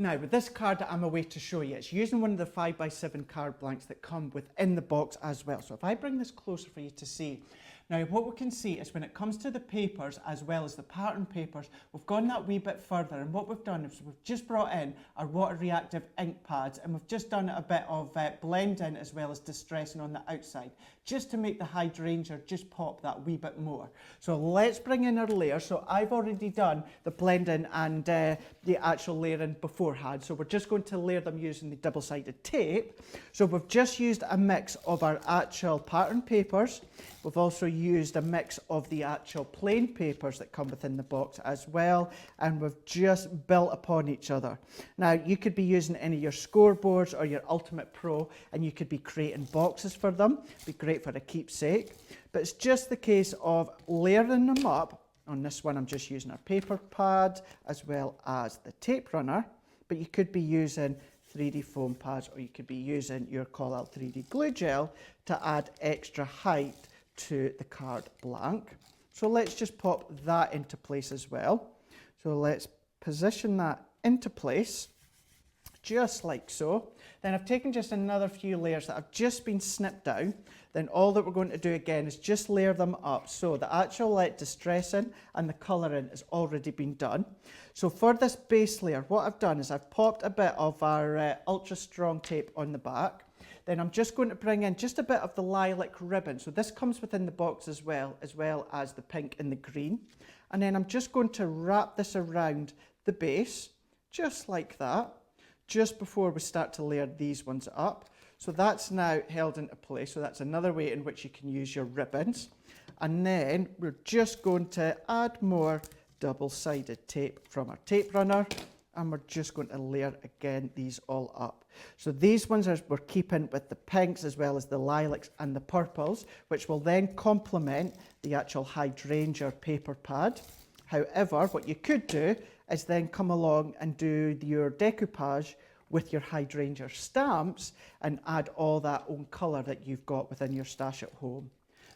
Now, with this card I'm away to show you, it's using one of the 5x7 card blanks that come within the box as well. So if I bring this closer for you to see, now what we can see is when it comes to the papers as well as the pattern papers, we've gone that wee bit further, and what we've done is we've just brought in our water reactive ink pads, and we've just done a bit of blending as well as distressing on the outside, just to make the hydrangea just pop that wee bit more. So let's bring in our layer. So I've already done the blending and the actual layering beforehand, so we're just going to layer them using the double-sided tape. So we've just used a mix of our actual pattern papers. We've also used a mix of the actual plain papers that come within the box as well, and we've just built upon each other. Now, you could be using any of your scoreboards or your Ultimate Pro, and you could be creating boxes for them. Be great for a keepsake. But it's just the case of layering them up. On this one, I'm just using our paper pad as well as the tape runner, but you could be using 3D foam pads, or you could be using your Floral 3D glue gel to add extra height to the card blank. So let's just pop that into place as well. So let's position that into place, just like so. Then I've taken just another few layers that have just been snipped down. Then all that we're going to do again is just layer them up. So the actual distressing and the colouring has already been done. So for this base layer, what I've done is I've popped a bit of our ultra strong tape on the back. Then I'm just going to bring in just a bit of the lilac ribbon. So this comes within the box as well as the pink and the green. And then I'm just going to wrap this around the base, just like that, just before we start to layer these ones up. So that's now held into place. So that's another way in which you can use your ribbons. And then we're just going to add more double-sided tape from our tape runner, and we're just going to layer again these all up. So these ones we're keeping with the pinks as well as the lilacs and the purples, which will then complement the actual hydrangea paper pad. However, what you could do is then come along and do your decoupage with your hydrangea stamps and add all that own colour that you've got within your stash at home.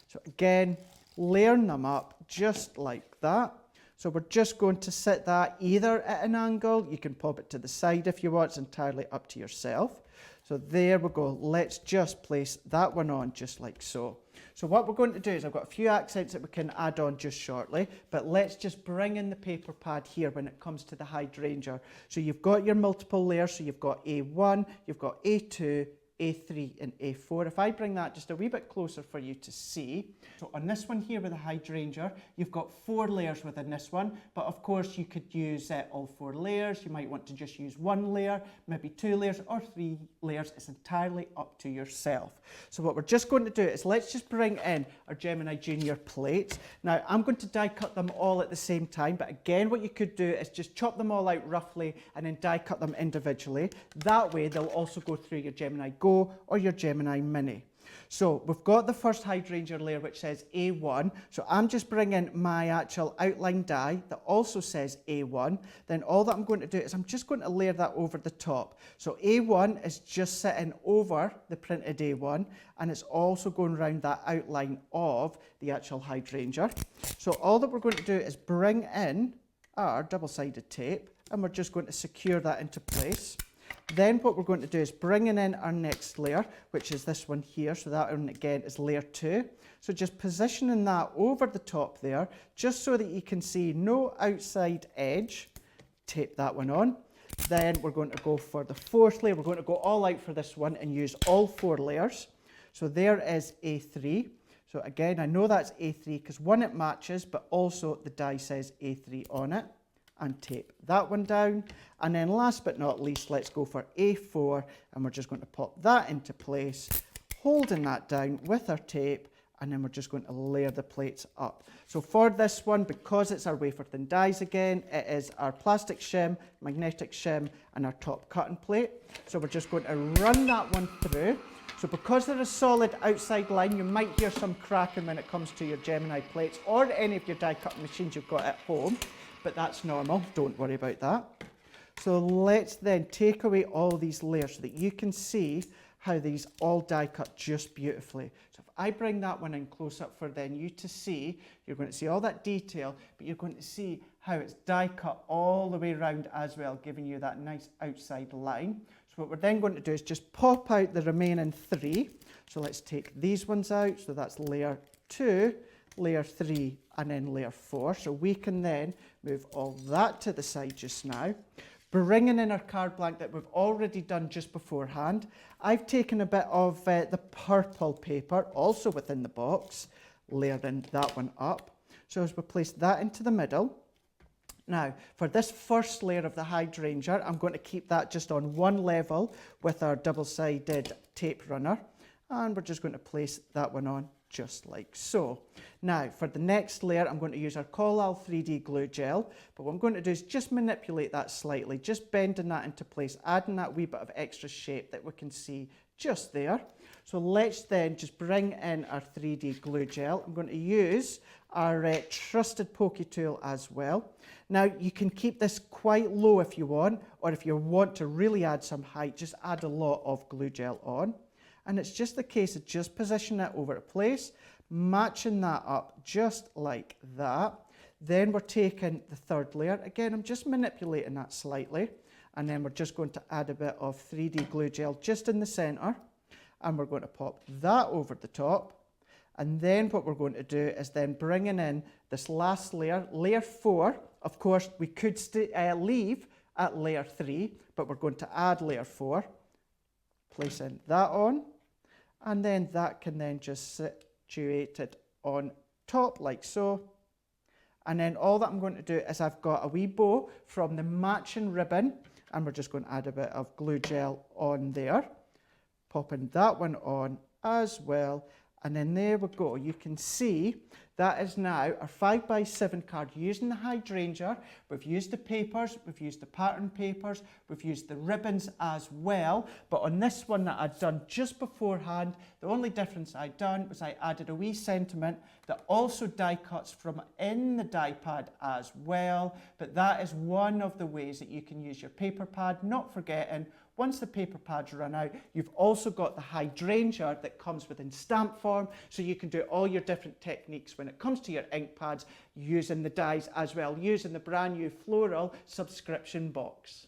So again, layering them up just like that. So we're just going to sit that either at an angle, you can pop it to the side if you want, it's entirely up to yourself. So there we go, let's just place that one on just like so. So what we're going to do is I've got a few accents that we can add on just shortly, but let's just bring in the paper pad here when it comes to the hydrangea. So you've got your multiple layers, so you've got A1, you've got A2, A3 and A4. If I bring that just a wee bit closer for you to see. So on this one here with the hydrangea, you've got 4 layers within this one, but of course you could use all 4 layers. You might want to just use 1 layer, maybe 2 layers or 3 layers. It's entirely up to yourself. So what we're just going to do is let's just bring in our Gemini Junior plates. Now I'm going to die cut them all at the same time, but again what you could do is just chop them all out roughly and then die cut them individually. That way they'll also go through your Gemini Go or your Gemini Mini. So we've got the first hydrangea layer which says A1. So I'm just bringing my actual outline die that also says A1. Then all that I'm going to do is I'm just going to layer that over the top. So A1 is just sitting over the printed A1, and it's also going around that outline of the actual hydrangea. So all that we're going to do is bring in our double-sided tape, and we're just going to secure that into place. Then what we're going to do is bringing in our next layer, which is this one here. So that one again is layer 2. So just positioning that over the top there, just so that you can see no outside edge. Tape that one on. Then we're going to go for the 4th layer. We're going to go all out for this one and use all 4 layers. So there is A3. So again, I know that's A3 because one, it matches, but also the die says A3 on it. And tape that one down. And then last but not least, let's go for A4, and we're just going to pop that into place, holding that down with our tape, and then we're just going to layer the plates up. So for this one, because it's our wafer thin dies again, it is our plastic shim, magnetic shim, and our top cutting plate. So we're just going to run that one through. So because they're a solid outside line, you might hear some cracking when it comes to your Gemini plates or any of your die cutting machines you've got at home. But that's normal, don't worry about that. So let's then take away all these layers so that you can see how these all die cut just beautifully. So if I bring that one in close up for then you to see, you're going to see all that detail, but you're going to see how it's die cut all the way around as well, giving you that nice outside line. So what we're then going to do is just pop out the remaining 3. So let's take these ones out. So that's layer 2, layer 3, and then layer 4. So we can then move all that to the side just now. Bringing in our card blank that we've already done just beforehand. I've taken a bit of the purple paper, also within the box, layering that one up. So as we place that into the middle. Now, for this first layer of the hydrangea, I'm going to keep that just on one level with our double-sided tape runner. And we're just going to place that one on just like so. Now, for the next layer, I'm going to use our Floral 3D glue gel, but what I'm going to do is just manipulate that slightly, just bending that into place, adding that wee bit of extra shape that we can see just there. So let's then just bring in our 3D glue gel. I'm going to use our trusted pokey tool as well. Now, you can keep this quite low if you want, or if you want to really add some height, just add a lot of glue gel on. And it's just the case of just positioning it over a place, matching that up just like that. Then we're taking the third layer. Again, I'm just manipulating that slightly. And then we're just going to add a bit of 3D glue gel just in the center. And we're going to pop that over the top. And then what we're going to do is then bringing in this last layer, layer 4. Of course, we could leave at layer 3, but we're going to add layer 4. Placing that on. And then that can then just situated on top like so. And then all that I'm going to do is I've got a wee bow from the matching ribbon, and we're just going to add a bit of glue gel on there. Popping that one on as well. And then there we go. You can see that is now our 5x7 card using the hydrangea. We've used the papers, we've used the pattern papers, we've used the ribbons as well. But on this one that I'd done just beforehand, the only difference I'd done was I added a wee sentiment that also die cuts from in the die pad as well. But that is one of the ways that you can use your paper pad, not forgetting once the paper pads run out, you've also got the hydrangea that comes within stamp form, so you can do all your different techniques when it comes to your ink pads using the dies as well, using the brand new Floral subscription box.